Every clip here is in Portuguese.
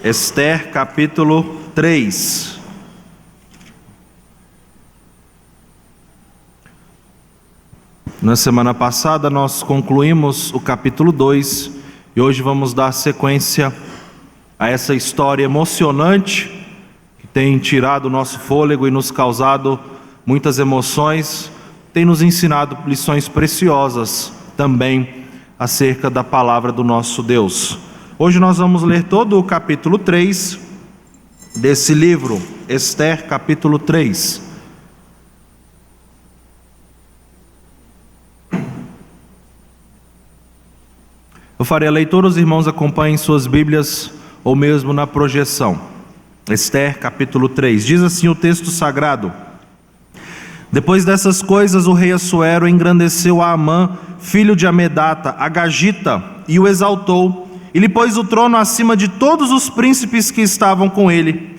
Esther, capítulo 3. Na semana passada nós concluímos o capítulo 2 e hoje vamos dar sequência a essa história emocionante que tem tirado o nosso fôlego e nos causado muitas emoções, tem nos ensinado lições preciosas também acerca da palavra do nosso Deus. Hoje nós vamos ler todo o capítulo 3 desse livro, Esther, capítulo 3. Eu farei a leitura, os irmãos acompanhem suas Bíblias ou mesmo na projeção. Esther, capítulo 3. Diz assim o texto sagrado: Depois dessas coisas, o rei Assuero engrandeceu a Amã, filho de Amedata, Agagita, e o exaltou, e lhe pôs o trono acima de todos os príncipes que estavam com ele.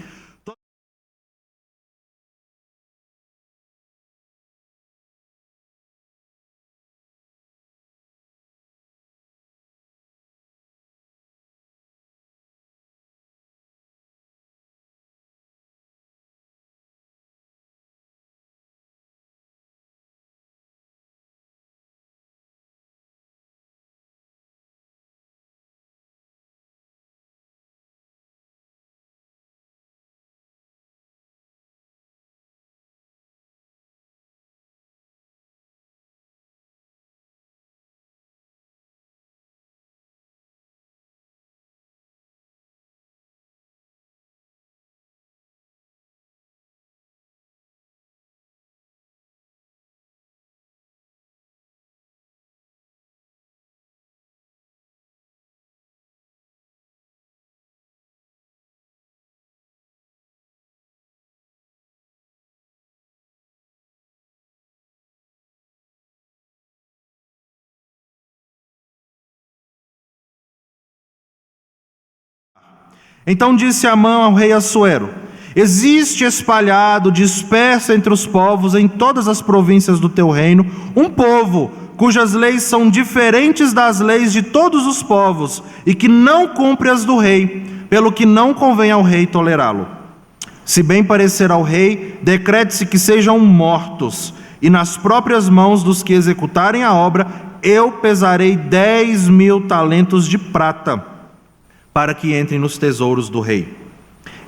Então disse Amã ao rei Assuero: Existe espalhado, disperso entre os povos em todas as províncias do teu reino, um povo cujas leis são diferentes das leis de todos os povos e que não cumpre as do rei, pelo que não convém ao rei tolerá-lo. Se bem parecer ao rei, decrete-se que sejam mortos, e nas próprias mãos dos que executarem a obra, eu pesarei 10.000 talentos de prata, para que entrem nos tesouros do rei.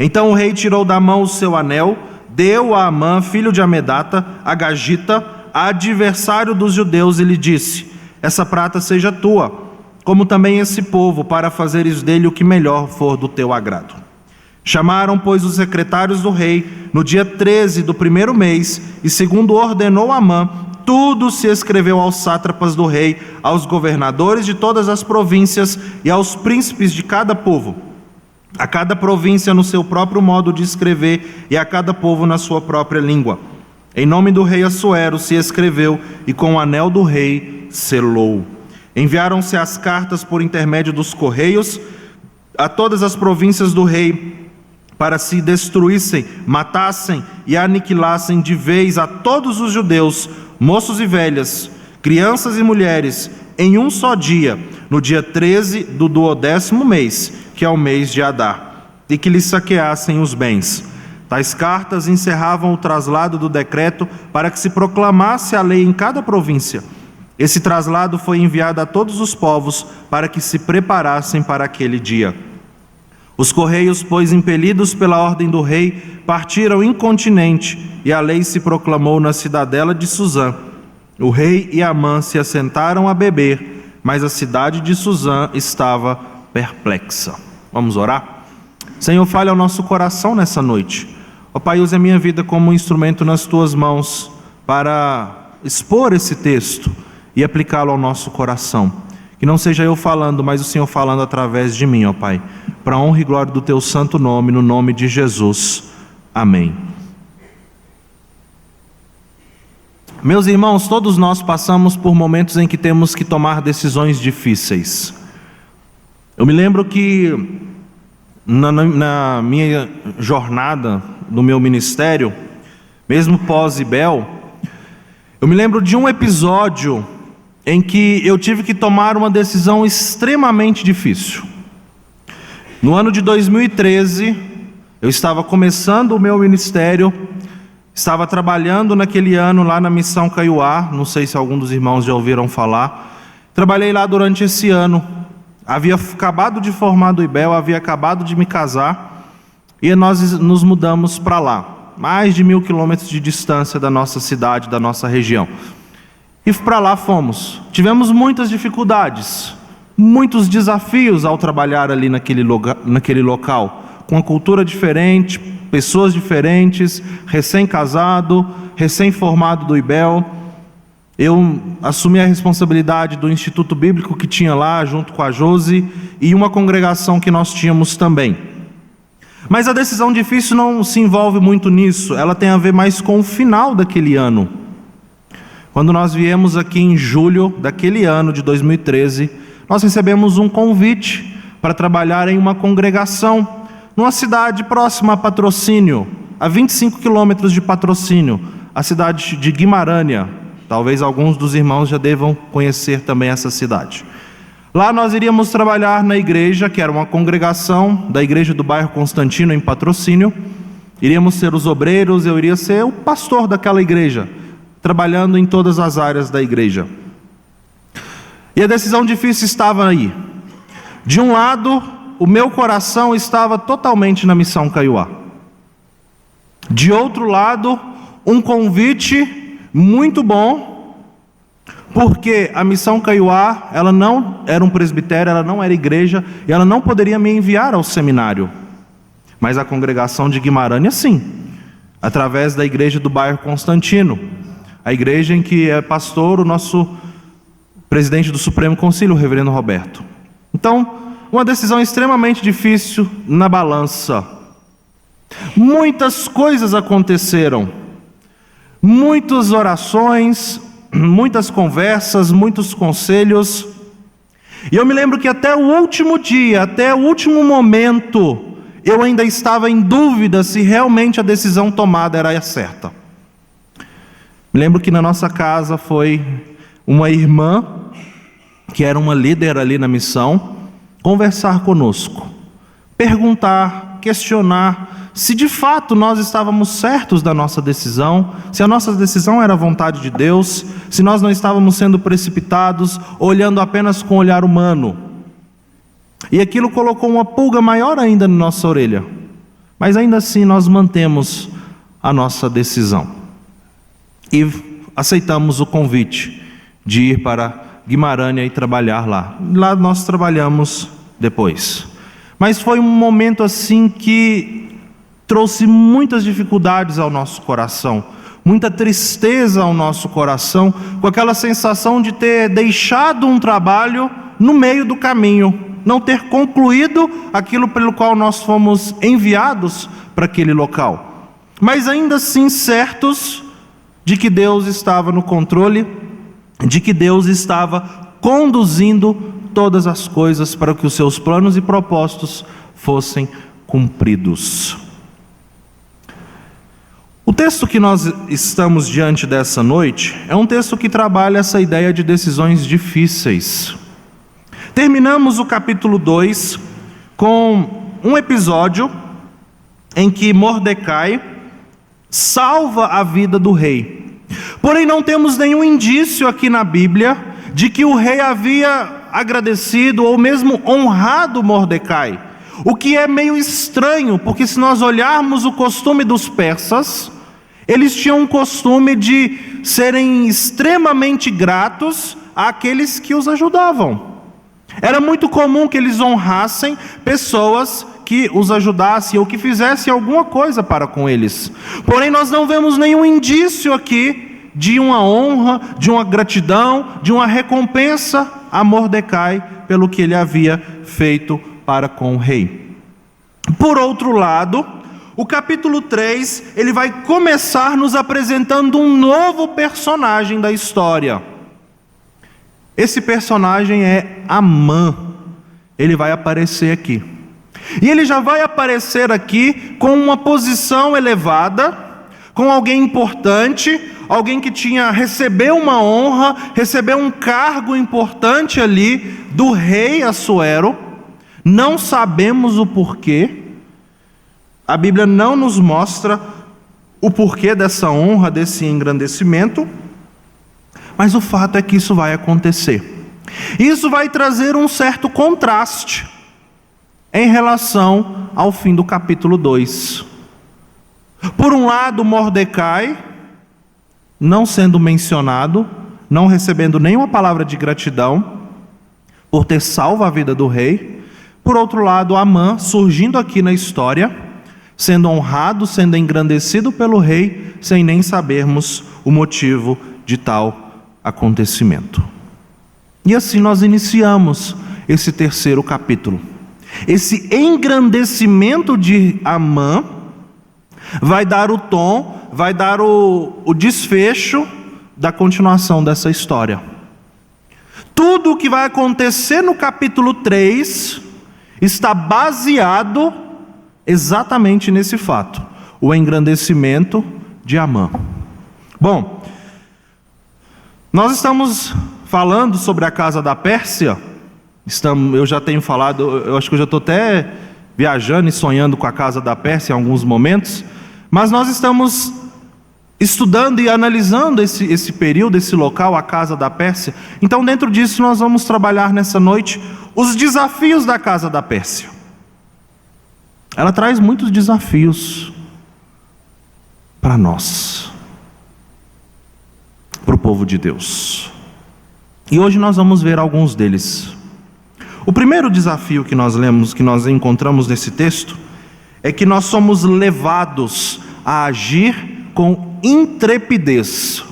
Então o rei tirou da mão o seu anel, deu a Amã, filho de Amedata, Agagita, adversário dos judeus, e lhe disse: Essa prata seja tua, como também esse povo, para fazeres dele o que melhor for do teu agrado. Chamaram, pois, os secretários do rei no dia 13 do primeiro mês, e segundo ordenou Amã, tudo se escreveu aos sátrapas do rei, aos governadores de todas as províncias e aos príncipes de cada povo, a cada província no seu próprio modo de escrever e a cada povo na sua própria língua. Em nome do rei Assuero se escreveu e com o anel do rei selou. Enviaram-se as cartas por intermédio dos correios a todas as províncias do rei, para se destruíssem, matassem e aniquilassem de vez a todos os judeus, moços e velhas, crianças e mulheres, em um só dia, no dia 13 do 12º mês, que é o mês de Adar, e que lhes saqueassem os bens. Tais cartas encerravam o traslado do decreto para que se proclamasse a lei em cada província. Esse traslado foi enviado a todos os povos para que se preparassem para aquele dia. Os correios, pois, impelidos pela ordem do rei, partiram incontinenti, e a lei se proclamou na cidadela de Suzã. O rei e Amã se assentaram a beber, mas a cidade de Suzã estava perplexa. Vamos orar? Senhor, fale ao nosso coração nessa noite. Ó Pai, use a minha vida como um instrumento nas Tuas mãos para expor esse texto e aplicá-lo ao nosso coração. Que não seja eu falando, mas o Senhor falando através de mim, ó Pai, para a honra e glória do Teu santo nome, no nome de Jesus. Amém. Meus irmãos, todos nós passamos por momentos em que temos que tomar decisões difíceis. Eu me lembro que na minha jornada, no meu ministério, mesmo pós-IBEL, eu me lembro de um episódio em que eu tive que tomar uma decisão extremamente difícil. No ano de 2013, eu estava começando o meu ministério, estava trabalhando naquele ano lá na Missão Caiuá, não sei se algum dos irmãos já ouviram falar. Trabalhei lá durante esse ano, havia acabado de formar do IBEL, havia acabado de me casar, e nós nos mudamos para lá, mais de 1.000 quilômetros de distância da nossa cidade, da nossa região. E para lá fomos. Tivemos muitas dificuldades, muitos desafios ao trabalhar ali naquele local, com a cultura diferente, pessoas diferentes, recém-casado, recém-formado do IBEL. Eu assumi a responsabilidade do Instituto Bíblico que tinha lá, junto com a Josi, e uma congregação que nós tínhamos também. Mas a decisão difícil não se envolve muito nisso, ela tem a ver mais com o final daquele ano. Quando nós viemos aqui em julho daquele ano de 2013, nós recebemos um convite para trabalhar em uma congregação, numa cidade próxima a Patrocínio, a 25 quilômetros de Patrocínio, a cidade de Guimarães. Talvez alguns dos irmãos já devam conhecer também essa cidade. Lá nós iríamos trabalhar na igreja, que era uma congregação da igreja do bairro Constantino, em Patrocínio. Iríamos ser os obreiros, eu iria ser o pastor daquela igreja, trabalhando em todas as áreas da igreja. E a decisão difícil estava aí. De um lado, o meu coração estava totalmente na Missão Caiuá. De outro lado, um convite muito bom, porque a Missão Caiuá, ela não era um presbitério, ela não era igreja, e ela não poderia me enviar ao seminário. Mas a congregação de Guimarães, sim, através da igreja do bairro Constantino, a igreja em que é pastor o nosso presidente do Supremo Concílio, o reverendo Roberto. Então, uma decisão extremamente difícil na balança. Muitas coisas aconteceram, muitas orações, muitas conversas, muitos conselhos. E eu me lembro que até o último dia, até o último momento, eu ainda estava em dúvida se realmente a decisão tomada era a certa. Me lembro que na nossa casa foi uma irmã, que era uma líder ali na missão, conversar conosco, perguntar, questionar se de fato nós estávamos certos da nossa decisão, se a nossa decisão era a vontade de Deus, se nós não estávamos sendo precipitados, olhando apenas com o olhar humano. E aquilo colocou uma pulga maior ainda na nossa orelha, mas ainda assim nós mantemos a nossa decisão. E aceitamos o convite de ir para Guimarães e trabalhar lá. Lá nós trabalhamos depois. Mas foi um momento assim que trouxe muitas dificuldades ao nosso coração, muita tristeza ao nosso coração, com aquela sensação de ter deixado um trabalho no meio do caminho, não ter concluído aquilo pelo qual nós fomos enviados para aquele local. Mas ainda assim certos de que Deus estava no controle, de que Deus estava conduzindo todas as coisas para que os seus planos e propósitos fossem cumpridos. O texto que nós estamos diante dessa noite é um texto que trabalha essa ideia de decisões difíceis. Terminamos o capítulo 2 com um episódio em que Mordecai salva a vida do rei. Porém, não temos nenhum indício aqui na Bíblia de que o rei havia agradecido ou mesmo honrado Mordecai. O que é meio estranho, porque se nós olharmos o costume dos persas, eles tinham um costume de serem extremamente gratos àqueles que os ajudavam. Era muito comum que eles honrassem pessoas que os ajudassem ou que fizessem alguma coisa para com eles. Porém, nós não vemos nenhum indício aqui de uma honra, de uma gratidão, de uma recompensa a Mordecai pelo que ele havia feito para com o rei. Por outro lado, o capítulo 3, ele vai começar nos apresentando um novo personagem da história. Esse personagem é Amã. Ele vai aparecer aqui. E ele já vai aparecer aqui com uma posição elevada, com alguém importante, alguém que recebeu uma honra, recebeu um cargo importante ali do rei Assuero. Não sabemos o porquê. A Bíblia não nos mostra o porquê dessa honra, desse engrandecimento, mas o fato é que isso vai acontecer. Isso vai trazer um certo contraste em relação ao fim do capítulo 2. Por um lado, Mordecai, não sendo mencionado, não recebendo nenhuma palavra de gratidão por ter salvo a vida do rei. Por outro lado, Amã surgindo aqui na história, sendo honrado, sendo engrandecido pelo rei, sem nem sabermos o motivo de tal acontecimento. E assim nós iniciamos esse terceiro capítulo. Esse engrandecimento de Amã vai dar o tom, vai dar o desfecho da continuação dessa história. Tudo o que vai acontecer no capítulo 3 está baseado exatamente nesse fato, o engrandecimento de Amã. Bom, nós estamos falando sobre a casa da Pérsia. Eu já tenho falado, eu acho que eu já estou até viajando e sonhando com a casa da Pérsia em alguns momentos, mas nós estamos estudando e analisando esse período, esse local, a casa da Pérsia. Então, dentro disso, nós vamos trabalhar nessa noite os desafios da casa da Pérsia. Ela traz muitos desafios para nós, para o povo de Deus. E hoje nós vamos ver alguns deles. O primeiro desafio que nós lemos, que nós encontramos nesse texto, é que nós somos levados a agir com intrepidez.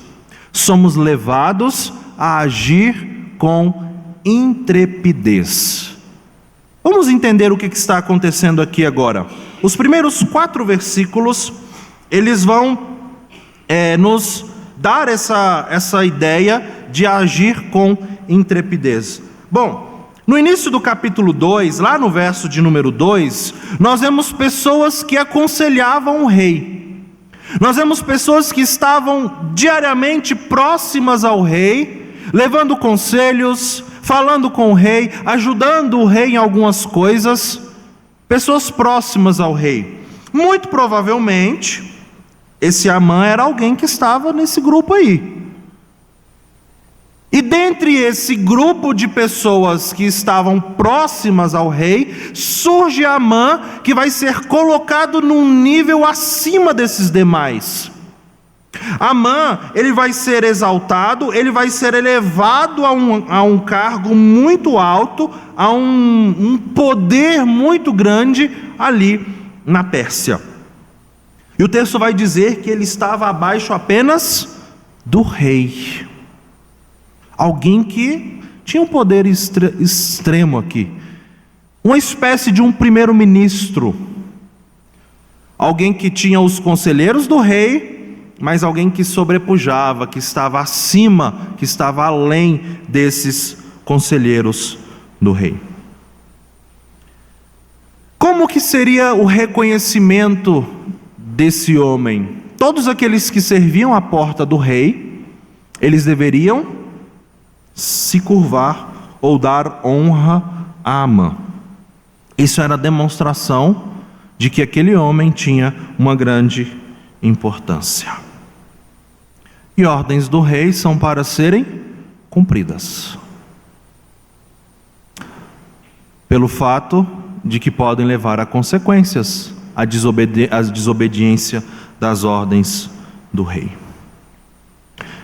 Somos levados a agir com intrepidez. Vamos entender o que está acontecendo aqui agora. Os primeiros 4 versículos, eles vão nos dar essa ideia de agir com intrepidez. Bom, no início do capítulo 2, lá no verso de número 2, nós vemos pessoas que aconselhavam o rei. Nós vemos pessoas que estavam diariamente próximas ao rei, levando conselhos, falando com o rei, ajudando o rei em algumas coisas, pessoas próximas ao rei. Muito provavelmente, esse Amã era alguém que estava nesse grupo aí. E dentre esse grupo de pessoas que estavam próximas ao rei, surge Amã, que vai ser colocado num nível acima desses demais. Amã, ele vai ser exaltado, ele vai ser elevado a um cargo muito alto, a um poder muito grande ali na Pérsia. E o texto vai dizer que ele estava abaixo apenas do rei. Alguém que tinha um poder extremo aqui. Uma espécie de um primeiro-ministro. Alguém que tinha os conselheiros do rei, mas alguém que sobrepujava, que estava acima, que estava além desses conselheiros do rei. Como que seria o reconhecimento desse homem? Todos aqueles que serviam à porta do rei, eles deveriam se curvar ou dar honra a Amã. Isso era demonstração de que aquele homem tinha uma grande importância. E ordens do rei são para serem cumpridas, pelo fato de que podem levar a consequências a desobediência das ordens do rei.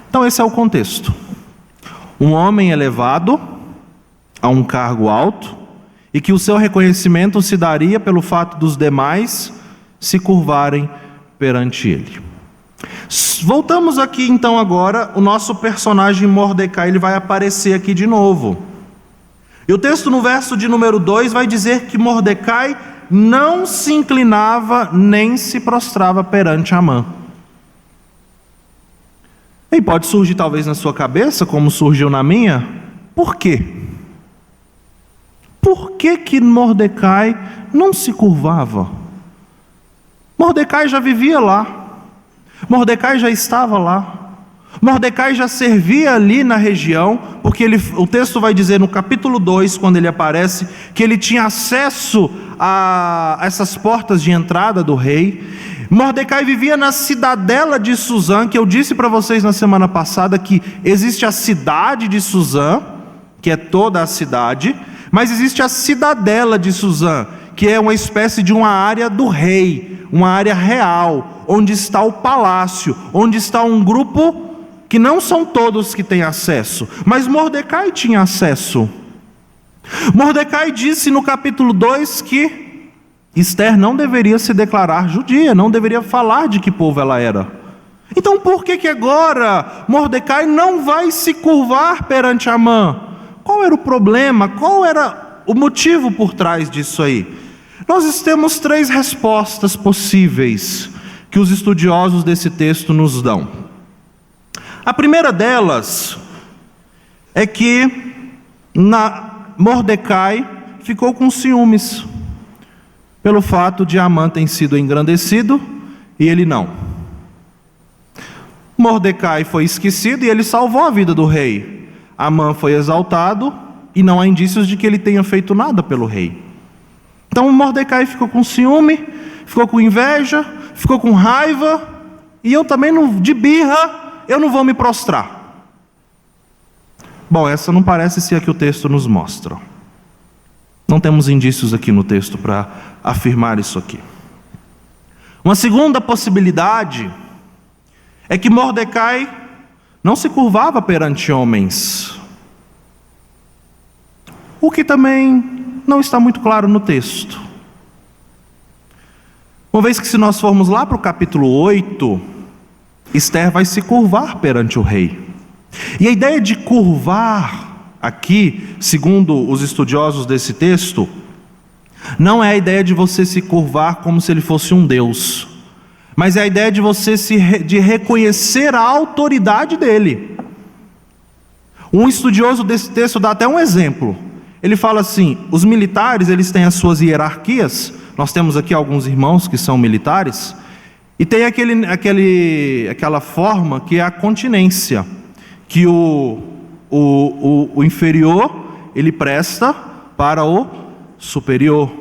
Então esse é o contexto. Um homem elevado a um cargo alto, e que o seu reconhecimento se daria pelo fato dos demais se curvarem perante ele. Voltamos aqui então agora, o nosso personagem Mordecai, ele vai aparecer aqui de novo. E o texto no verso de número 2 vai dizer que Mordecai não se inclinava nem se prostrava perante Amã. E pode surgir talvez na sua cabeça, como surgiu na minha, por quê? Por que Mordecai não se curvava? Mordecai já vivia lá. Mordecai já estava lá. Mordecai já servia ali na região, porque o texto vai dizer no capítulo 2, quando ele aparece, que ele tinha acesso a essas portas de entrada do rei. Mordecai vivia na cidadela de Suzã, que eu disse para vocês na semana passada que existe a cidade de Suzã, que é toda a cidade, mas existe a cidadela de Suzã, que é uma espécie de uma área do rei, uma área real, onde está o palácio, onde está um grupo que não são todos que têm acesso, mas Mordecai tinha acesso. Mordecai disse no capítulo 2 que Esther não deveria se declarar judia, não deveria falar de que povo ela era. Então por que agora Mordecai não vai se curvar perante Amã? Qual era o problema? Qual era o motivo por trás disso aí? Nós temos 3 respostas possíveis que os estudiosos desse texto nos dão. A primeira delas é que Mordecai ficou com ciúmes pelo fato de Amã ter sido engrandecido e ele não. Mordecai foi esquecido e ele salvou a vida do rei. Amã foi exaltado e não há indícios de que ele tenha feito nada pelo rei. Então Mordecai ficou com ciúme, ficou com inveja, ficou com raiva, e eu também, de birra, eu não vou me prostrar. Bom, essa não parece ser a que o texto nos mostra. Não temos indícios aqui no texto para afirmar isso aqui. Uma segunda possibilidade é que Mordecai não se curvava perante homens, o que também não está muito claro no texto. Uma vez que, se nós formos lá para o capítulo 8, Esther vai se curvar perante o rei. E a ideia de curvar aqui, segundo os estudiosos desse texto, não é a ideia de você se curvar como se ele fosse um deus, mas é a ideia de você de reconhecer a autoridade dele. Um estudioso desse texto dá até um exemplo. Ele fala assim: os militares, eles têm as suas hierarquias. Nós temos aqui alguns irmãos que são militares, e tem aquela forma que é a continência, que o inferior, ele presta para o superior.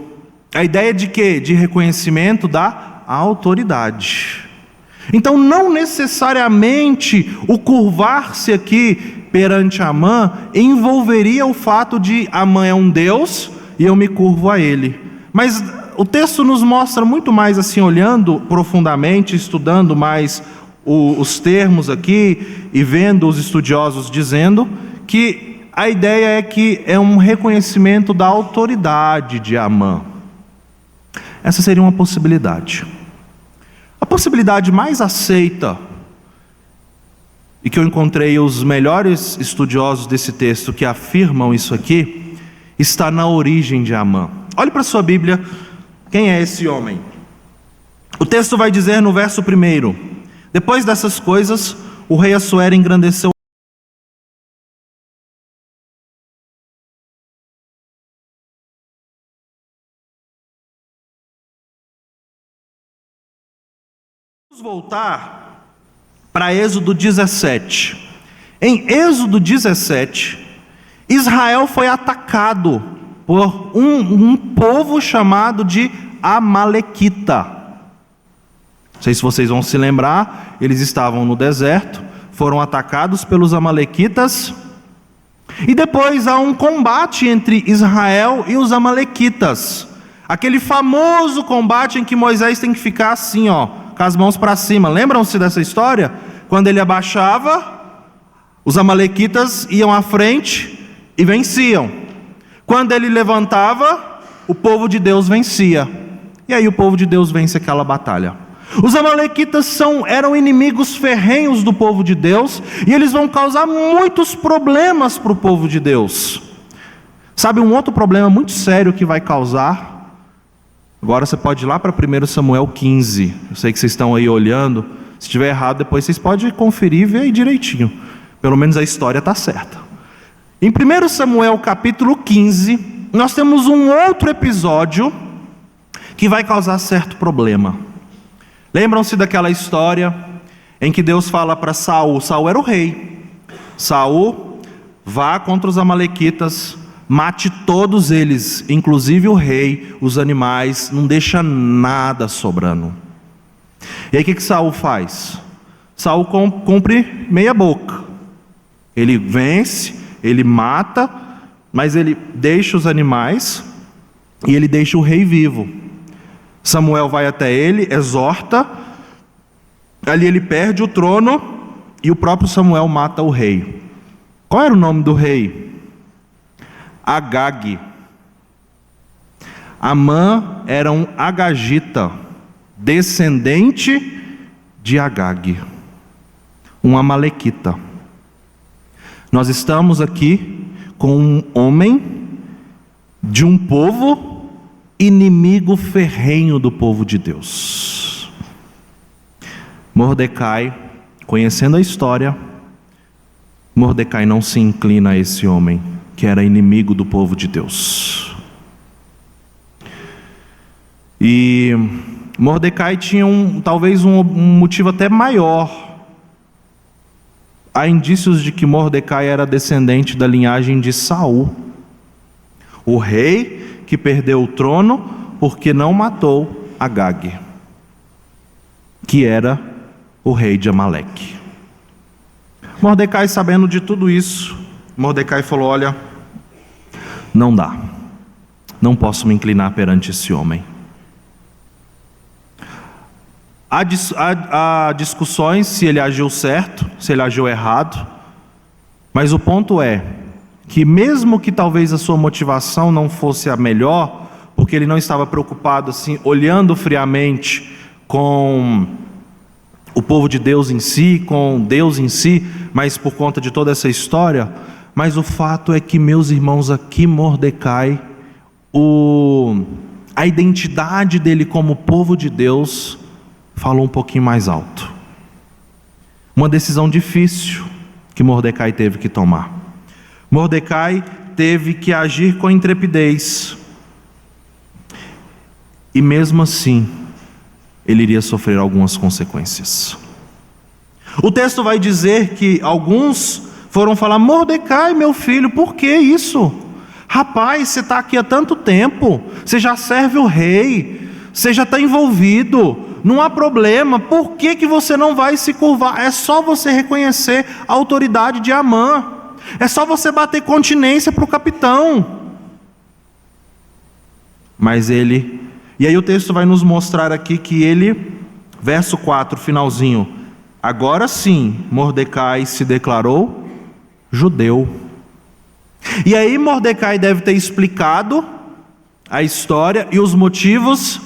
A ideia de quê? De reconhecimento da autoridade. Então não necessariamente o curvar-se aqui perante Amã envolveria o fato de Amã é um deus e eu me curvo a ele. Mas o texto nos mostra muito mais assim, olhando profundamente, estudando mais os termos aqui e vendo os estudiosos dizendo que a ideia é que é um reconhecimento da autoridade de Amã. Essa seria uma possibilidade. A possibilidade mais aceita, e que eu encontrei os melhores estudiosos desse texto que afirmam isso aqui, está na origem de Amã. Olhe para a sua Bíblia, quem é esse homem? O texto vai dizer no verso 1: depois dessas coisas, o rei Assuero engrandeceu. Vamos voltar para Êxodo 17. Em Êxodo 17, Israel foi atacado por um povo chamado de Amalequita. Não sei se vocês vão se lembrar, eles estavam no deserto, foram atacados pelos amalequitas, e depois há um combate entre Israel e os amalequitas. Aquele famoso combate em que Moisés tem que ficar assim, com as mãos para cima. Lembram-se dessa história? Quando ele abaixava, os amalequitas iam à frente e venciam. Quando ele levantava, o povo de Deus vencia. E aí o povo de Deus vence aquela batalha. Os amalequitas eram inimigos ferrenhos do povo de Deus, e eles vão causar muitos problemas para o povo de Deus. Sabe um outro problema muito sério que vai causar? Agora você pode ir lá para 1 Samuel 15. Eu sei que vocês estão aí olhando. Se estiver errado, depois vocês podem conferir e ver aí direitinho. Pelo menos a história está certa. Em 1 Samuel capítulo 15, nós temos um outro episódio que vai causar certo problema. Lembram-se daquela história em que Deus fala para Saul, Saul era o rei, Saul, vá contra os amalequitas, mate todos eles, inclusive o rei, os animais, não deixa nada sobrando. E aí o que Saul faz? Saul cumpre meia boca, ele vence, ele mata, mas ele deixa os animais e ele deixa o rei vivo. Samuel vai até ele, exorta, ali ele perde o trono e o próprio Samuel mata o rei. Qual era o nome do rei? Agag. Amã era um agagita, descendente de Agag, um amalequita. Nós estamos aqui com um homem de um povo inimigo ferrenho do povo de Deus. Mordecai, conhecendo a história, Mordecai não se inclina a esse homem que era inimigo do povo de Deus. E Mordecai tinha talvez um motivo até maior. Há indícios de que Mordecai era descendente da linhagem de Saul, o rei que perdeu o trono porque não matou Agag, que era o rei de Amaleque. Mordecai, sabendo de tudo isso, Mordecai falou: olha, não dá, não posso me inclinar perante esse homem. Há discussões se ele agiu certo, se ele agiu errado, mas o ponto é que mesmo que talvez a sua motivação não fosse a melhor, porque ele não estava preocupado assim, olhando friamente com o povo de Deus em si, com Deus em si, mas por conta de toda essa história, mas o fato é que, meus irmãos, aqui Mordecai, a identidade dele como povo de Deus falou um pouquinho mais alto. Uma decisão difícil que Mordecai teve que tomar. Mordecai teve que agir com intrepidez. E mesmo assim, ele iria sofrer algumas consequências. O texto vai dizer que alguns foram falar: Mordecai, meu filho, por que isso? Rapaz, você está aqui há tanto tempo, você já serve o rei, você já está envolvido, não há problema, por que você não vai se curvar? É só você reconhecer a autoridade de Amã, é só você bater continência para o capitão. Mas ele, e aí o texto vai nos mostrar aqui que ele, verso 4, finalzinho, agora sim Mordecai se declarou judeu. E aí Mordecai deve ter explicado a história e os motivos.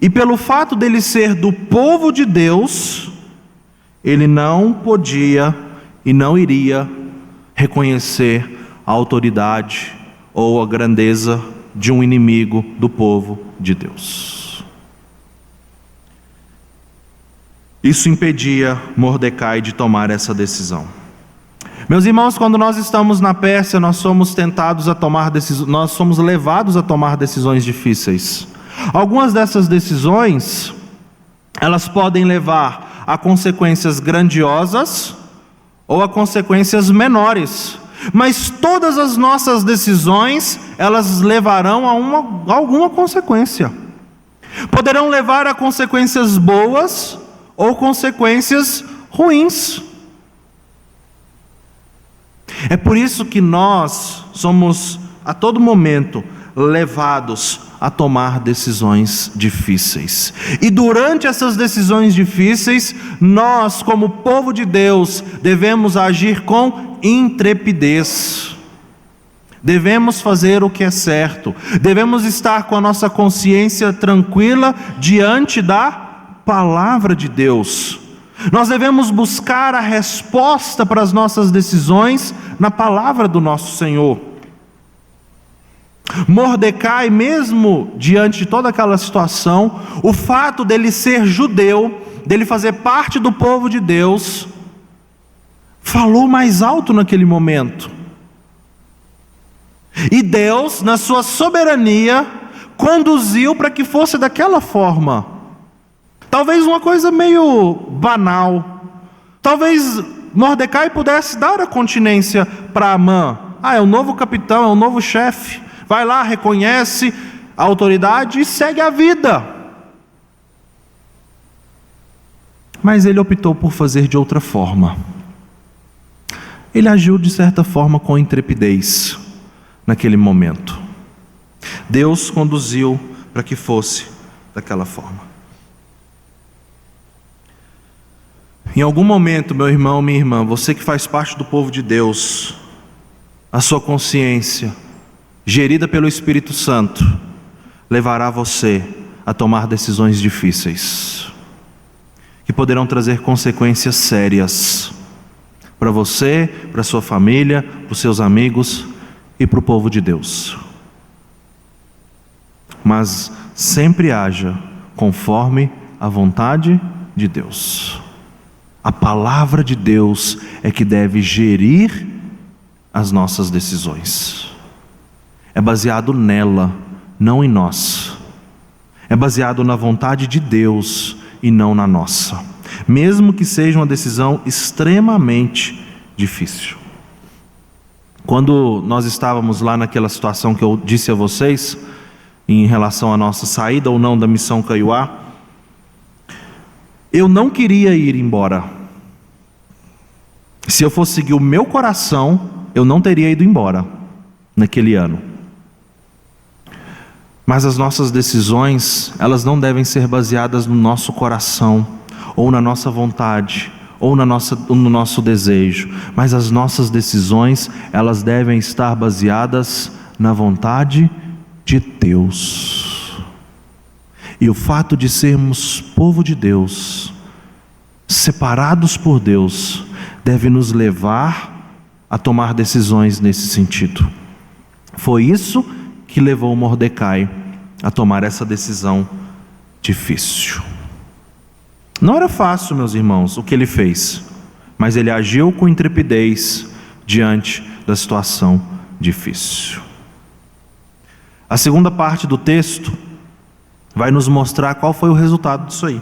E pelo fato dele ser do povo de Deus, ele não podia e não iria reconhecer a autoridade ou a grandeza de um inimigo do povo de Deus. Isso impedia Mordecai de tomar essa decisão. Meus irmãos, quando nós estamos na Pérsia, nós somos tentados a tomar decisões, nós somos levados a tomar decisões difíceis. Algumas dessas decisões, elas podem levar a consequências grandiosas ou a consequências menores. Mas todas as nossas decisões, elas levarão a alguma consequência. Poderão levar a consequências boas ou consequências ruins. É por isso que nós somos a todo momento levados a tomar decisões difíceis. E durante essas decisões difíceis, nós, como povo de Deus, devemos agir com intrepidez. Devemos fazer o que é certo. Devemos estar com a nossa consciência tranquila diante da palavra de Deus. Nós devemos buscar a resposta para as nossas decisões na palavra do nosso Senhor. Mordecai, mesmo diante de toda aquela situação, o fato dele ser judeu, dele fazer parte do povo de Deus, falou mais alto naquele momento. E Deus, na sua soberania, conduziu para que fosse daquela forma. Talvez uma coisa meio banal, Talvez Mordecai pudesse dar a continência para Amã. É o novo capitão, é o novo chefe. Vai lá, reconhece a autoridade e segue a vida. Mas ele optou por fazer de outra forma. Ele agiu de certa forma com intrepidez naquele momento. Deus conduziu para que fosse daquela forma. Em algum momento, meu irmão, minha irmã, você que faz parte do povo de Deus, a sua consciência, gerida pelo Espírito Santo, levará você a tomar decisões difíceis, que poderão trazer consequências sérias para você, para sua família, para os seus amigos e para o povo de Deus. Mas sempre haja conforme a vontade de Deus. A palavra de Deus é que deve gerir as nossas decisões. É baseado nela, não em nós. É baseado na vontade de Deus e não na nossa. Mesmo que seja uma decisão extremamente difícil. Quando nós estávamos lá naquela situação que eu disse a vocês, em relação à nossa saída ou não da missão Caiuá, eu não queria ir embora. Se eu fosse seguir o meu coração, eu não teria ido embora naquele ano. Mas as nossas decisões, elas não devem ser baseadas no nosso coração, ou na nossa vontade, ou no nosso desejo. Mas as nossas decisões, elas devem estar baseadas na vontade de Deus. E o fato de sermos povo de Deus, separados por Deus, deve nos levar a tomar decisões nesse sentido. Foi isso que levou Mordecai a tomar essa decisão difícil. Não era fácil, meus irmãos, o que ele fez, mas ele agiu com intrepidez diante da situação difícil. A segunda parte do texto vai nos mostrar qual foi o resultado disso aí.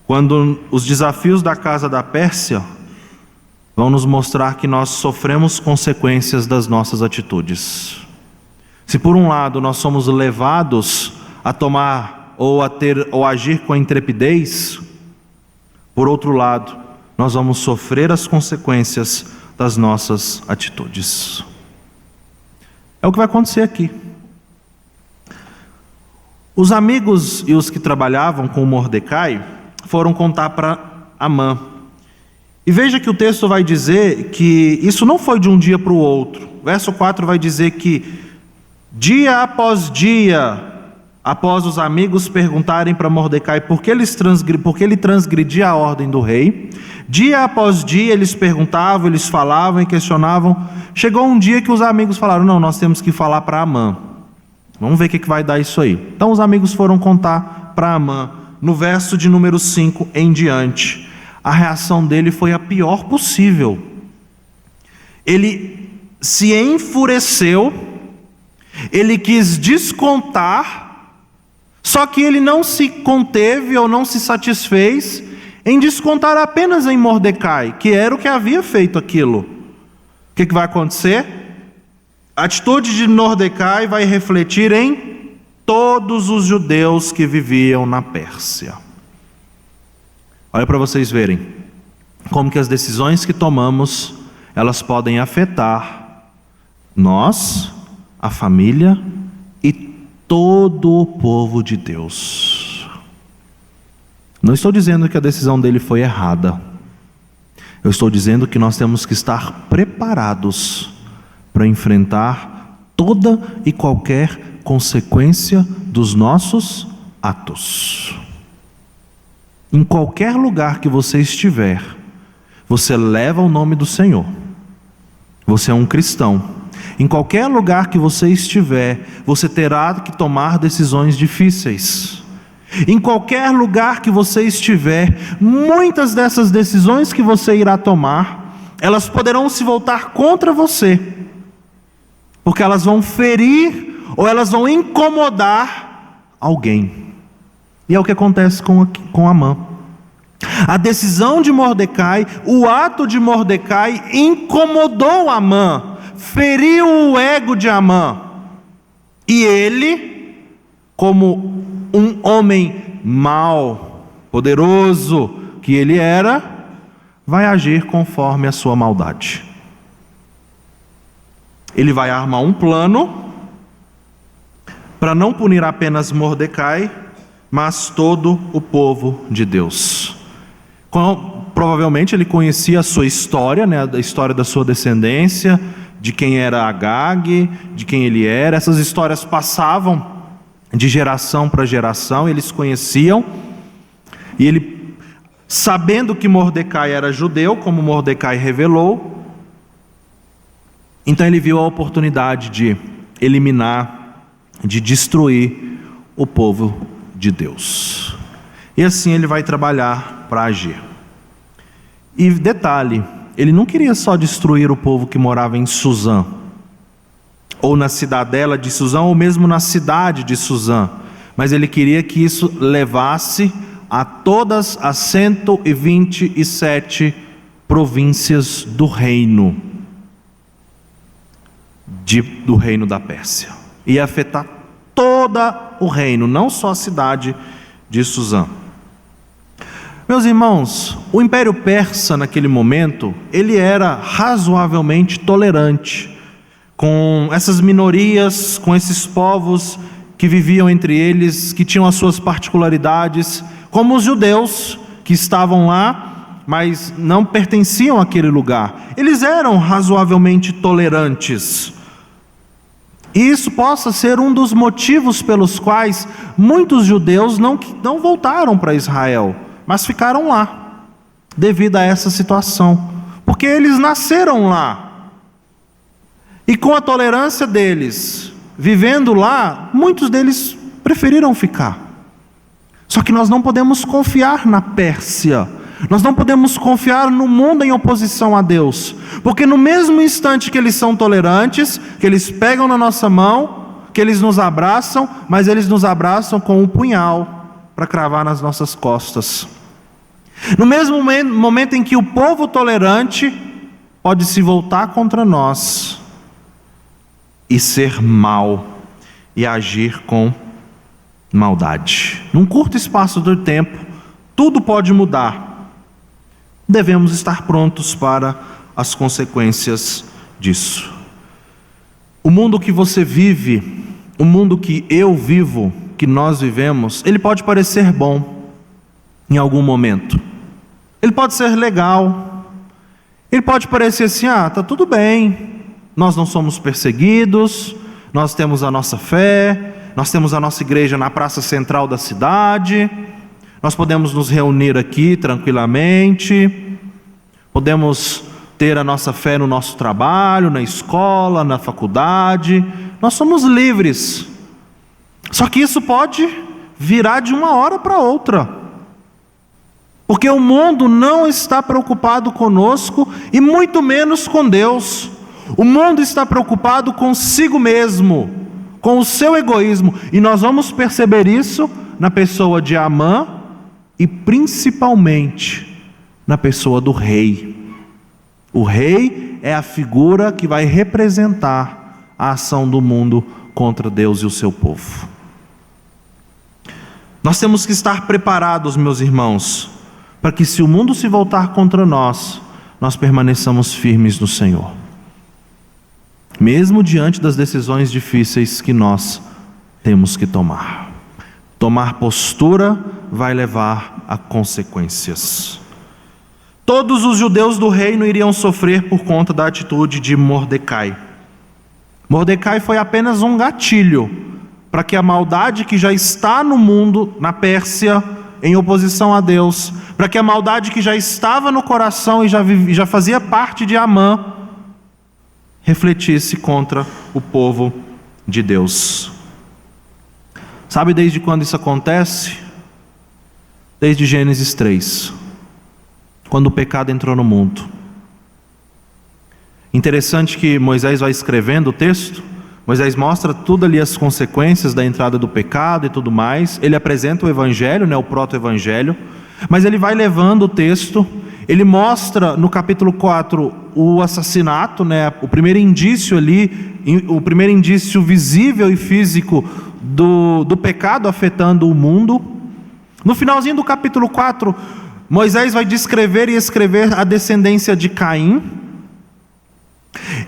Quando os desafios da casa da Pérsia vão nos mostrar que nós sofremos consequências das nossas atitudes. Se por um lado nós somos levados a tomar ou agir com intrepidez, por outro lado, nós vamos sofrer as consequências das nossas atitudes. É o que vai acontecer aqui. Os amigos e os que trabalhavam com Mordecai foram contar para Amã. E veja que o texto vai dizer que isso não foi de um dia para o outro. Verso 4 vai dizer que dia após dia, após os amigos perguntarem para Mordecai por que ele transgredia a ordem do rei, dia após dia eles perguntavam, eles falavam e questionavam. Chegou um dia que os amigos falaram: não, nós temos que falar para Amã. Vamos ver o que vai dar isso aí. Então os amigos foram contar para Amã. No verso de número 5 em diante, a reação dele foi a pior possível. Ele se enfureceu, ele quis descontar, só que ele não se conteve ou não se satisfez em descontar apenas em Mordecai, que era o que havia feito aquilo. O que vai acontecer? A atitude de Mordecai vai refletir em todos os judeus que viviam na Pérsia. Olha para vocês verem como que as decisões que tomamos, elas podem afetar nós, a família e todo o povo de Deus. Não estou dizendo que a decisão dele foi errada. Eu estou dizendo que nós temos que estar preparados para enfrentar toda e qualquer consequência dos nossos atos. Em qualquer lugar que você estiver, você leva o nome do Senhor. Você é um cristão. Em qualquer lugar que você estiver, você terá que tomar decisões difíceis. Em qualquer lugar que você estiver, muitas dessas decisões que você irá tomar, elas poderão se voltar contra você, porque elas vão ferir ou elas vão incomodar alguém. E é o que acontece com Amã. A decisão de Mordecai, o ato de Mordecai incomodou Amã, feriu o ego de Amã. E ele, como um homem mau, poderoso que ele era, vai agir conforme a sua maldade. Ele vai armar um plano para não punir apenas Mordecai, mas todo o povo de Deus. Provavelmente ele conhecia a sua história, a história da sua descendência, de quem era Agag, de quem ele era. Essas histórias passavam de geração para geração, eles conheciam. E ele, sabendo que Mordecai era judeu, como Mordecai revelou, então ele viu a oportunidade de eliminar, de destruir o povo de Deus. E assim ele vai trabalhar para agir. E detalhe, ele não queria só destruir o povo que morava em Suzã, ou na cidadela de Suzã, ou mesmo na cidade de Suzã, mas ele queria que isso levasse a todas as 127 províncias do reino, do reino da Pérsia. Ia afetar todo o reino, não só a cidade de Suzã. Meus irmãos, o Império Persa naquele momento, ele era razoavelmente tolerante com essas minorias, com esses povos que viviam entre eles, que tinham as suas particularidades, como os judeus que estavam lá, mas não pertenciam àquele lugar. Eles eram razoavelmente tolerantes. E isso possa ser um dos motivos pelos quais muitos judeus não voltaram para Israel, mas ficaram lá, devido a essa situação, porque eles nasceram lá. E com a tolerância deles, vivendo lá, muitos deles preferiram ficar. Só que nós não podemos confiar na Pérsia, nós não podemos confiar no mundo em oposição a Deus, porque no mesmo instante que eles são tolerantes, que eles pegam na nossa mão, que eles nos abraçam, mas eles nos abraçam com um punhal para cravar nas nossas costas. No mesmo momento em que o povo tolerante pode se voltar contra nós e ser mau e agir com maldade. Num curto espaço de tempo, tudo pode mudar. Devemos estar prontos para as consequências disso. O mundo que você vive, o mundo que eu vivo, que nós vivemos, ele pode parecer bom em algum momento. Ele pode ser legal. Ele pode parecer assim, tá tudo bem, nós não somos perseguidos, nós temos a nossa fé, nós temos a nossa igreja na praça central da cidade, nós podemos nos reunir aqui tranquilamente, podemos ter a nossa fé no nosso trabalho, na escola, na faculdade, nós somos livres. Só que isso pode virar de uma hora para outra, porque o mundo não está preocupado conosco e muito menos com Deus. O mundo está preocupado consigo mesmo, com o seu egoísmo, e nós vamos perceber isso na pessoa de Amã e principalmente na pessoa do rei. O rei é a figura que vai representar a ação do mundo contra Deus e o seu povo. Nós temos que estar preparados, meus irmãos, para que se o mundo se voltar contra nós, nós permaneçamos firmes no Senhor, mesmo diante das decisões difíceis que nós temos que tomar. Tomar postura vai levar a consequências. Todos os judeus do reino iriam sofrer por conta da atitude de Mordecai. Mordecai foi apenas um gatilho para que a maldade que já está no mundo, na Pérsia, em oposição a Deus, para que a maldade que já estava no coração e já fazia parte de Amã, refletisse contra o povo de Deus. Sabe desde quando isso acontece? Desde Gênesis 3, quando o pecado entrou no mundo. Interessante que Moisés vai escrevendo o texto, Moisés mostra tudo ali, as consequências da entrada do pecado e tudo mais. Ele apresenta o evangelho, o proto-evangelho, Mas ele vai levando o texto, ele mostra no capítulo 4 o assassinato, né? O primeiro indício ali, o primeiro indício visível e físico do pecado afetando o mundo. No finalzinho do capítulo 4, Moisés vai descrever e escrever a descendência de Caim.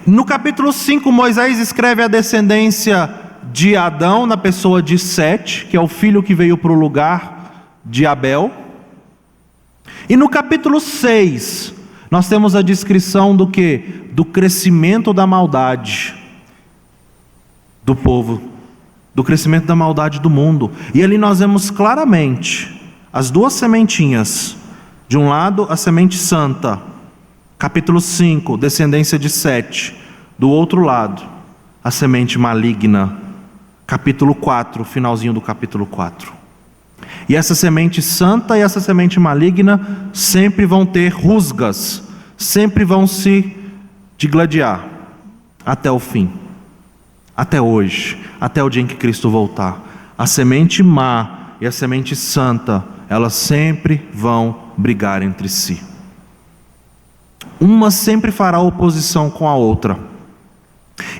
No capítulo 5, Moisés escreve a descendência de Adão, na pessoa de Sete, que é o filho que veio para o lugar de Abel. E no capítulo 6, nós temos a descrição do quê? Do crescimento da maldade do povo, do crescimento da maldade do mundo. E ali nós vemos claramente as duas sementinhas. De um lado, a semente santa, capítulo 5, descendência de Sete. Do outro lado, a semente maligna, capítulo 4, finalzinho do capítulo 4. E essa semente santa e essa semente maligna sempre vão ter rusgas, sempre vão se digladiar até o fim, até hoje, até o dia em que Cristo voltar. A semente má e a semente santa, elas sempre vão brigar entre si. Uma sempre fará oposição com a outra.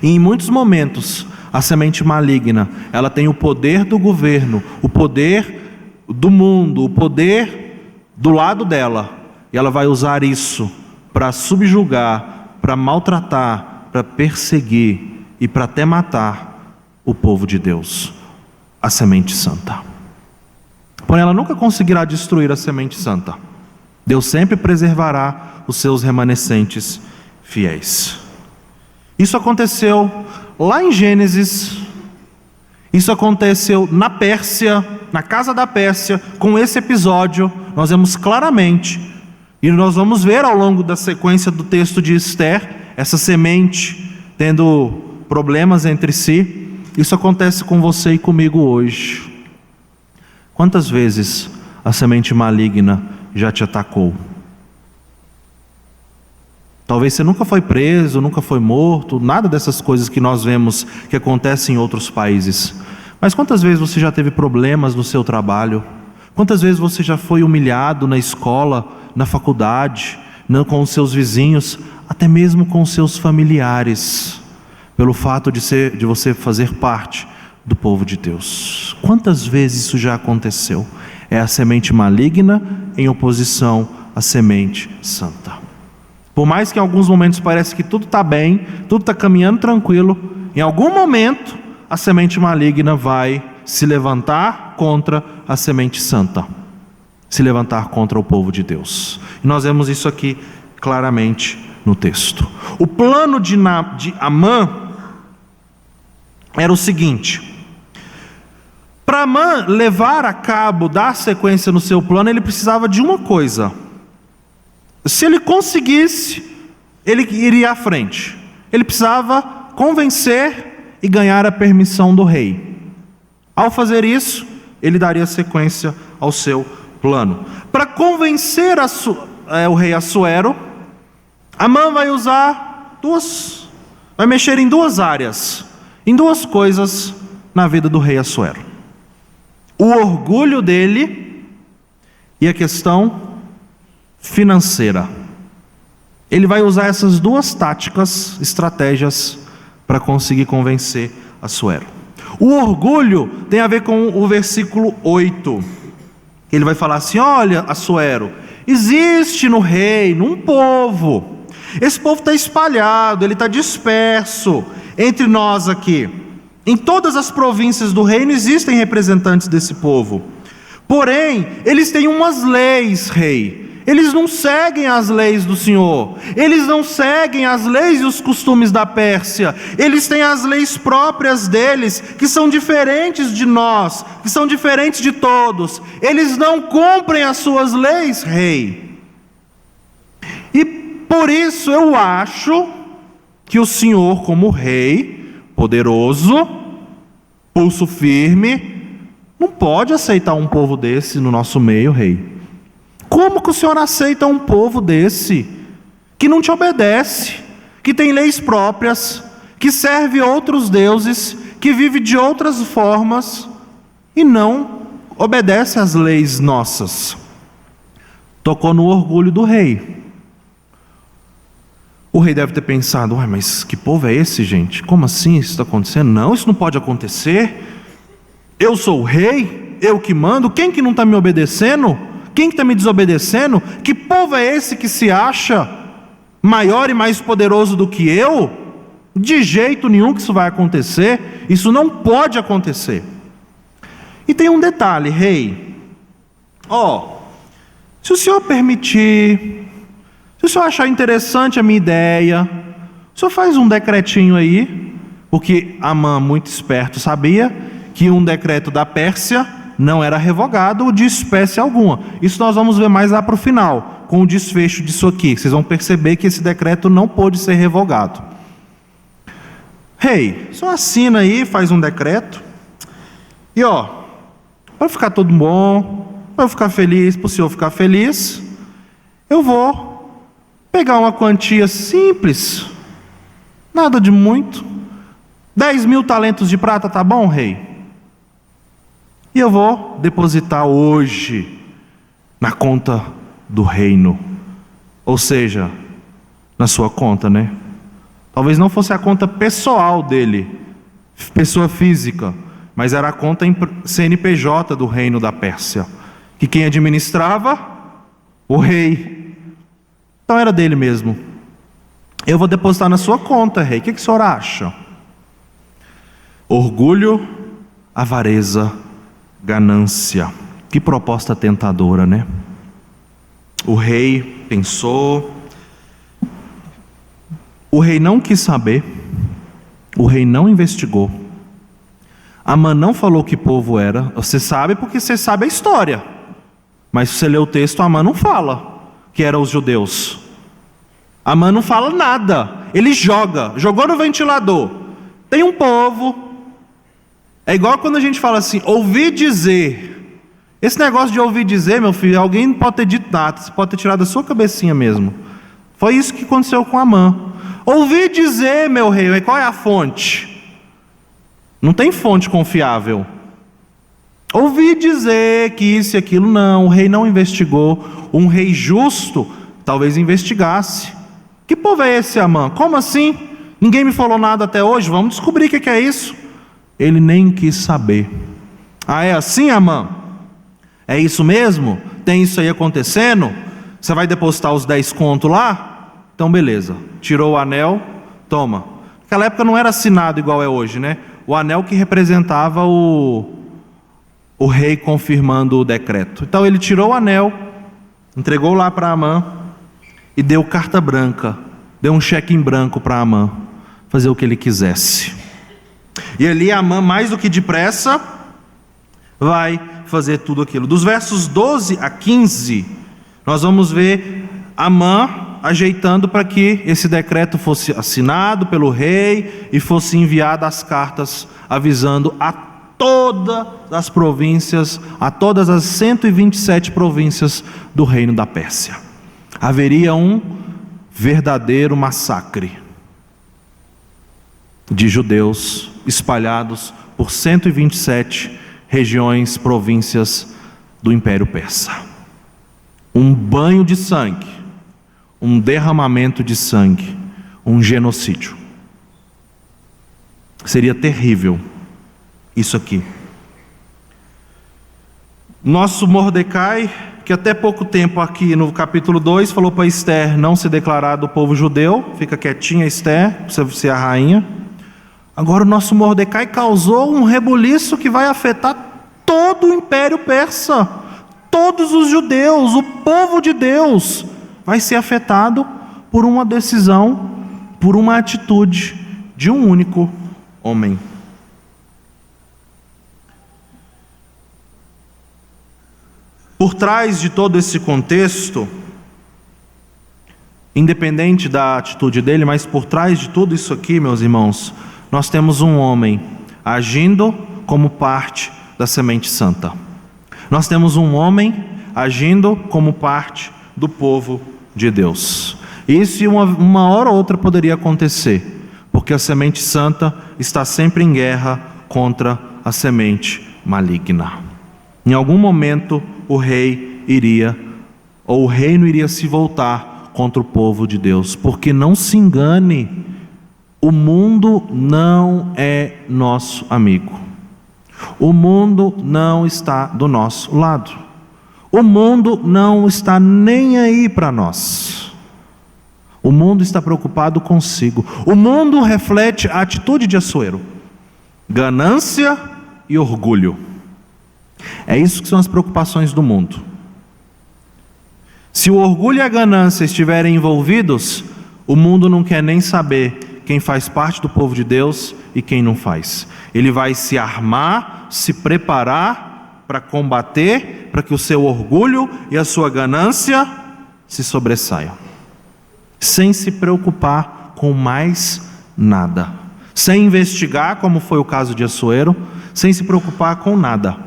E em muitos momentos, a semente maligna, ela tem o poder do governo, o poder do mundo, o poder do lado dela. E ela vai usar isso para subjugar, para maltratar, para perseguir e para até matar o povo de Deus, a semente santa. Porém, ela nunca conseguirá destruir a semente santa. Deus sempre preservará os seus remanescentes fiéis. Isso aconteceu lá em Gênesis, isso aconteceu na Pérsia, na casa da Pérsia, com esse episódio, nós vemos claramente, e nós vamos ver ao longo da sequência do texto de Esther, essa semente tendo problemas entre si. Isso acontece com você e comigo hoje. Quantas vezes a semente maligna já te atacou? Talvez você nunca foi preso, nunca foi morto, nada dessas coisas que nós vemos que acontecem em outros países. Mas quantas vezes você já teve problemas no seu trabalho? Quantas vezes você já foi humilhado na escola, na faculdade, com os seus vizinhos, até mesmo com os seus familiares, pelo fato de você fazer parte do povo de Deus? Quantas vezes isso já aconteceu? É a semente maligna em oposição à semente santa. Por mais que em alguns momentos pareça que tudo está bem, tudo está caminhando tranquilo, em algum momento a semente maligna vai se levantar contra a semente santa, se levantar contra o povo de Deus. E nós vemos isso aqui claramente no texto. O plano de Amã era o seguinte: para Amã levar a cabo, dar sequência no seu plano, ele precisava de uma coisa. Se ele conseguisse, ele iria à frente. Ele precisava convencer e ganhar a permissão do rei. Ao fazer isso, ele daria sequência ao seu plano. Para convencer o rei Assuero, Amã vai mexer em duas áreas, em duas coisas na vida do rei Assuero: o orgulho dele e a questão financeira. Ele vai usar essas duas táticas, estratégias, para conseguir convencer Assuero. O orgulho tem a ver com o versículo 8. Ele vai falar assim: olha, Assuero, existe no reino um povo. Esse povo está espalhado, ele está disperso entre nós aqui. Em todas as províncias do reino existem representantes desse povo. Porém, eles têm umas leis, rei. Eles não seguem as leis do Senhor. Eles não seguem as leis e os costumes da Pérsia. Eles têm as leis próprias deles, que são diferentes de nós, que são diferentes de todos. Eles não cumprem as suas leis, rei. E por isso eu acho que o Senhor, como rei, poderoso, pulso firme, não pode aceitar um povo desse no nosso meio, rei. Como que o Senhor aceita um povo desse, que não te obedece, que tem leis próprias, que serve outros deuses, que vive de outras formas e não obedece às leis nossas? tocou no orgulho do rei. O rei deve ter pensado: ué, mas que povo é esse, gente? Como assim isso está acontecendo? Não, isso não pode acontecer. Eu sou o rei, eu que mando, quem que não está me obedecendo? Quem que está me desobedecendo? Que povo é esse que se acha maior e mais poderoso do que eu? De jeito nenhum que isso vai acontecer. Isso não pode acontecer. E tem um detalhe, rei. Se o senhor permitir, se o senhor achar interessante a minha ideia, o senhor faz um decretinho aí, porque Amã, muito esperto, sabia que um decreto da Pérsia não era revogado de espécie alguma. Isso nós vamos ver mais lá para o final, com o desfecho disso aqui. Vocês vão perceber que esse decreto não pôde ser revogado. Rei, só assina aí, faz um decreto. E para ficar tudo bom, para eu ficar feliz, para o senhor ficar feliz, eu vou pegar uma quantia simples, nada de muito, 10.000 talentos de prata, tá bom, rei? E eu vou depositar hoje na conta do reino. Ou seja, na sua conta, né? Talvez não fosse a conta pessoal dele, pessoa física, mas era a conta CNPJ do reino da Pérsia, que quem administrava? O rei. Então era dele mesmo. Eu vou depositar na sua conta, rei. O que o senhor acha? Orgulho, avareza, ganância. Que proposta tentadora, né? O rei pensou. O rei não quis saber. O rei não investigou. Amã não falou que povo era. Você sabe porque você sabe a história. Mas se você lê o texto, Amã não fala que eram os judeus. Amã não fala nada. Ele jogou no ventilador. Tem um povo. É igual quando a gente fala assim, ouvi dizer. Esse negócio de ouvir dizer, meu filho, alguém pode ter dito nada, você pode ter tirado da sua cabecinha mesmo. Foi isso que aconteceu com Amã. Ouvi dizer, meu rei, mas qual é a fonte? Não tem fonte confiável. Ouvi dizer que isso e aquilo, não, o rei não investigou. Um rei justo talvez investigasse. Que povo é esse, Amã? Como assim? Ninguém me falou nada até hoje, vamos descobrir o que é isso. Ele nem quis saber. Ah, é assim, Amã? É isso mesmo? Tem isso aí acontecendo? Você vai depositar os 10 contos lá? Então beleza, tirou o anel, toma. Naquela época não era assinado igual é hoje, né? O anel que representava o rei confirmando o decreto. Então ele tirou o anel, entregou lá para Amã e deu carta branca, deu um cheque em branco para Amã fazer o que ele quisesse. E ali Amã, mais do que depressa, vai fazer tudo aquilo. Dos versos 12 a 15, nós vamos ver Amã ajeitando para que esse decreto fosse assinado pelo rei e fosse enviado as cartas avisando a todas as províncias, a todas as 127 províncias do reino da Pérsia. Haveria um verdadeiro massacre de judeus espalhados por 127 regiões, províncias do Império Persa. Um banho de sangue, um derramamento de sangue, um genocídio. Seria terrível isso aqui. Nosso Mordecai, que até pouco tempo aqui no capítulo 2 falou para Esther não se declarar do povo judeu, fica quietinha Esther, precisa ser a rainha. Agora o nosso Mordecai causou um rebuliço que vai afetar todo o Império Persa. Todos os judeus, o povo de Deus, vai ser afetado por uma decisão, por uma atitude de um único homem. Por trás de todo esse contexto, independente da atitude dele, mas por trás de tudo isso aqui, meus irmãos, nós temos um homem agindo como parte da semente santa. Nós temos um homem agindo como parte do povo de Deus. Isso uma hora ou outra poderia acontecer, porque a semente santa está sempre em guerra contra a semente maligna. Em algum momento o rei iria ou o reino iria se voltar contra o povo de Deus. Porque não se engane, o mundo não é nosso amigo. O mundo não está do nosso lado. O mundo não está nem aí para nós. O mundo está preocupado consigo. O mundo reflete a atitude de Assuero: ganância e orgulho. É isso que são as preocupações do mundo. Se o orgulho e a ganância estiverem envolvidos, o mundo não quer nem saber quem faz parte do povo de Deus e quem não faz. Ele vai se armar, se preparar para combater, para que o seu orgulho e a sua ganância se sobressaiam, sem se preocupar com mais nada, sem investigar, como foi o caso de Assuero, sem se preocupar com nada,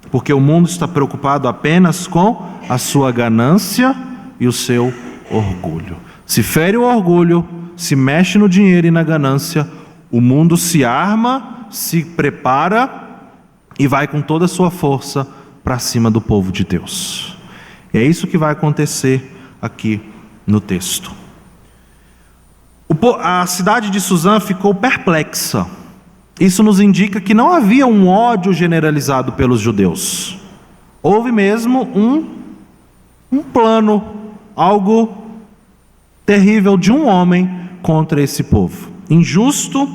porque o mundo está preocupado apenas com a sua ganância e o seu orgulho. Se fere o orgulho, se mexe no dinheiro e na ganância, o mundo se arma, se prepara e vai com toda a sua força para cima do povo de Deus. É isso que vai acontecer aqui no texto. A cidade de Suzã ficou perplexa. Isso nos indica que não havia um ódio generalizado pelos judeus. Houve mesmo um plano, algo terrível de um homem contra esse povo. Injusto,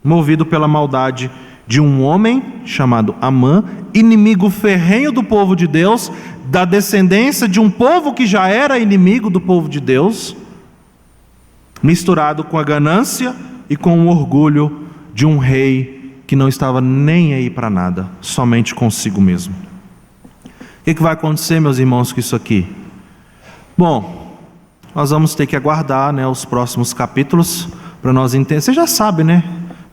movido pela maldade de um homem chamado Amã, inimigo ferrenho do povo de Deus, da descendência de um povo que já era inimigo do povo de Deus, misturado com a ganância e com o orgulho de um rei que não estava nem aí para nada, somente consigo mesmo. O que vai acontecer, meus irmãos, com isso aqui? Bom, nós vamos ter que aguardar, os próximos capítulos para nós entender. Você já sabe,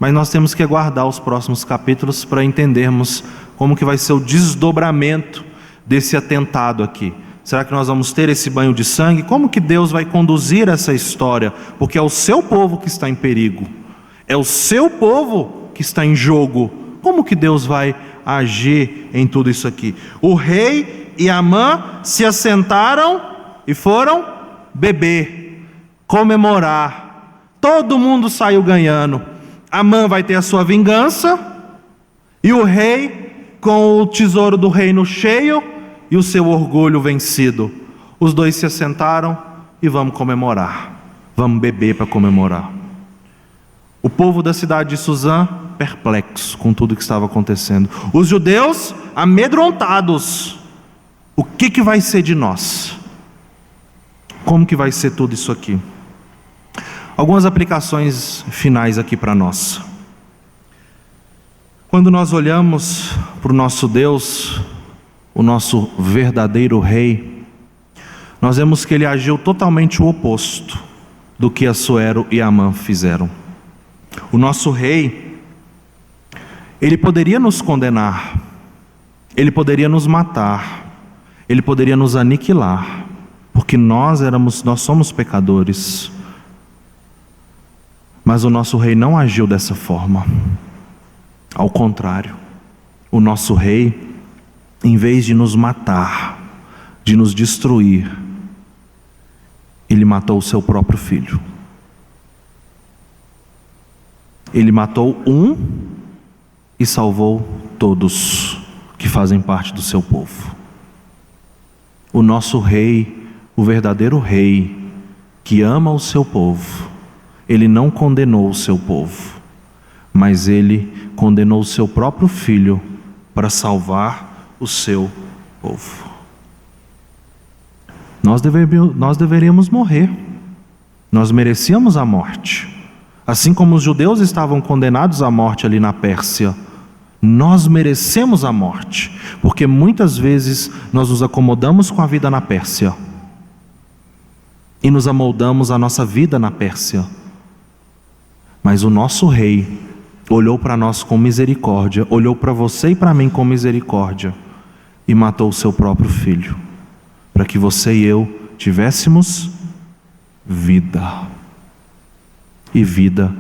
mas nós temos que aguardar os próximos capítulos para entendermos como que vai ser o desdobramento desse atentado aqui. Será que nós vamos ter esse banho de sangue? Como que Deus vai conduzir essa história? Porque é o seu povo que está em perigo. É o seu povo que está em jogo. Como que Deus vai agir em tudo isso aqui? O rei e Amã se assentaram e foram beber, comemorar. Todo mundo saiu ganhando. Amã vai ter a sua vingança, e o rei com o tesouro do reino cheio e o seu orgulho vencido. Os dois se assentaram e vamos comemorar. Vamos beber para comemorar. O povo da cidade de Suzã perplexo com tudo que estava acontecendo. Os judeus amedrontados. O que vai ser de nós? Como que vai ser tudo isso aqui? Algumas aplicações finais aqui para nós. Quando nós olhamos para o nosso Deus, o nosso verdadeiro rei, nós vemos que ele agiu totalmente o oposto do que Assuero e Amã fizeram. O nosso rei, ele poderia nos condenar, ele poderia nos matar, ele poderia nos aniquilar, porque nós somos pecadores. Mas o nosso rei não agiu dessa forma. Ao contrário, o nosso rei, em vez de nos matar, de nos destruir, ele matou o seu próprio filho. Ele matou um e salvou todos que fazem parte do seu povo. O nosso rei, o verdadeiro rei, que ama o seu povo, ele não condenou o seu povo, mas ele condenou o seu próprio filho para salvar o seu povo. Nós deveríamos morrer. Nós merecíamos a morte. Assim como os judeus estavam condenados à morte ali na Pérsia, nós merecemos a morte, porque muitas vezes nós nos acomodamos com a vida na Pérsia e nos amoldamos a nossa vida na Pérsia. Mas o nosso rei olhou para nós com misericórdia, olhou para você e para mim com misericórdia e matou o seu próprio filho, para que você e eu tivéssemos vida, e vida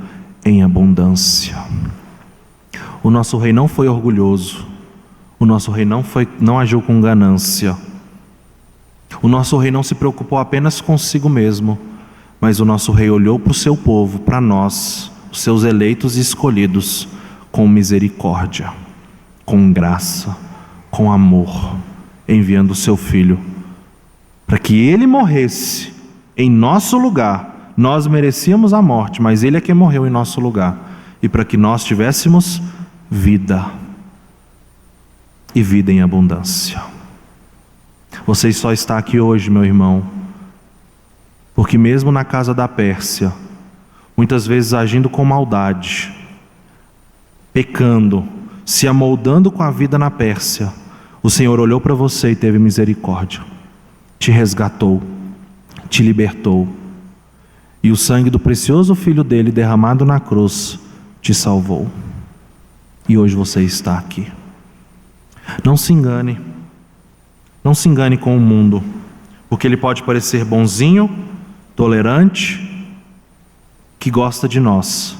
em abundância. O nosso rei não foi orgulhoso, o nosso rei não agiu com ganância. O nosso rei não se preocupou apenas consigo mesmo, mas o nosso rei olhou para o seu povo, para nós, os seus eleitos e escolhidos, com misericórdia, com graça, com amor, enviando o seu filho, para que ele morresse em nosso lugar. Nós merecíamos a morte, mas ele é quem morreu em nosso lugar, e para que nós tivéssemos vida, e vida em abundância. Você só está aqui hoje, meu irmão, porque mesmo na casa da Pérsia, muitas vezes agindo com maldade, pecando, se amoldando com a vida na Pérsia, o Senhor olhou para você e teve misericórdia, te resgatou, te libertou, e o sangue do precioso Filho dele derramado na cruz te salvou, e hoje você está aqui. Não se engane, não se engane com o mundo, porque ele pode parecer bonzinho, tolerante, que gosta de nós,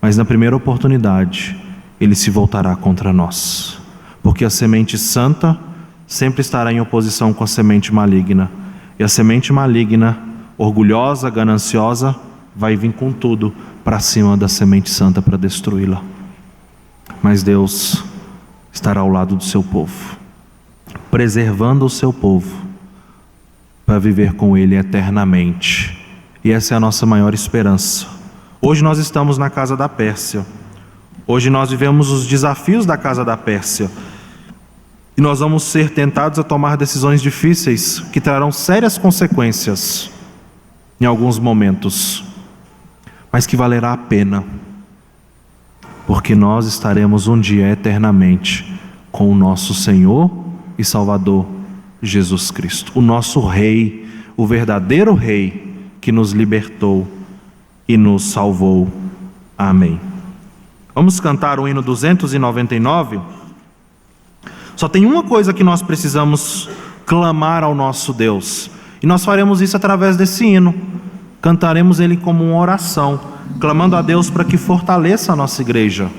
mas na primeira oportunidade ele se voltará contra nós, porque a semente santa sempre estará em oposição com a semente maligna, e a semente maligna, orgulhosa, gananciosa, vai vir com tudo para cima da semente santa para destruí-la. Mas Deus estará ao lado do seu povo, preservando o seu povo, para viver com ele eternamente, e essa é a nossa maior esperança. Hoje nós estamos na casa da Pérsia, hoje nós vivemos os desafios da casa da Pérsia, e nós vamos ser tentados a tomar decisões difíceis, que trarão sérias consequências, em alguns momentos, mas que valerá a pena, porque nós estaremos um dia eternamente com o nosso Senhor e Salvador Jesus Cristo, o nosso Rei, o verdadeiro Rei, que nos libertou e nos salvou. Amém. Vamos cantar o hino 299. Só tem uma coisa que nós precisamos clamar ao nosso Deus, e nós faremos isso através desse hino. Cantaremos ele como uma oração, clamando a Deus para que fortaleça a nossa igreja,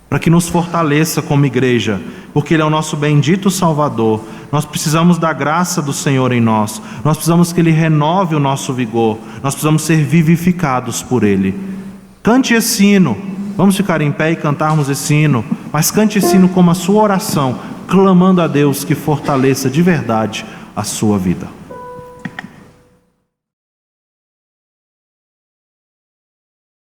para que nos fortaleça como igreja, porque ele é o nosso bendito Salvador. Nós precisamos da graça do Senhor em nós, nós precisamos que ele renove o nosso vigor, nós precisamos ser vivificados por ele. Cante esse hino, vamos ficar em pé e cantarmos esse hino, mas cante esse hino como a sua oração, clamando a Deus que fortaleça de verdade a sua vida.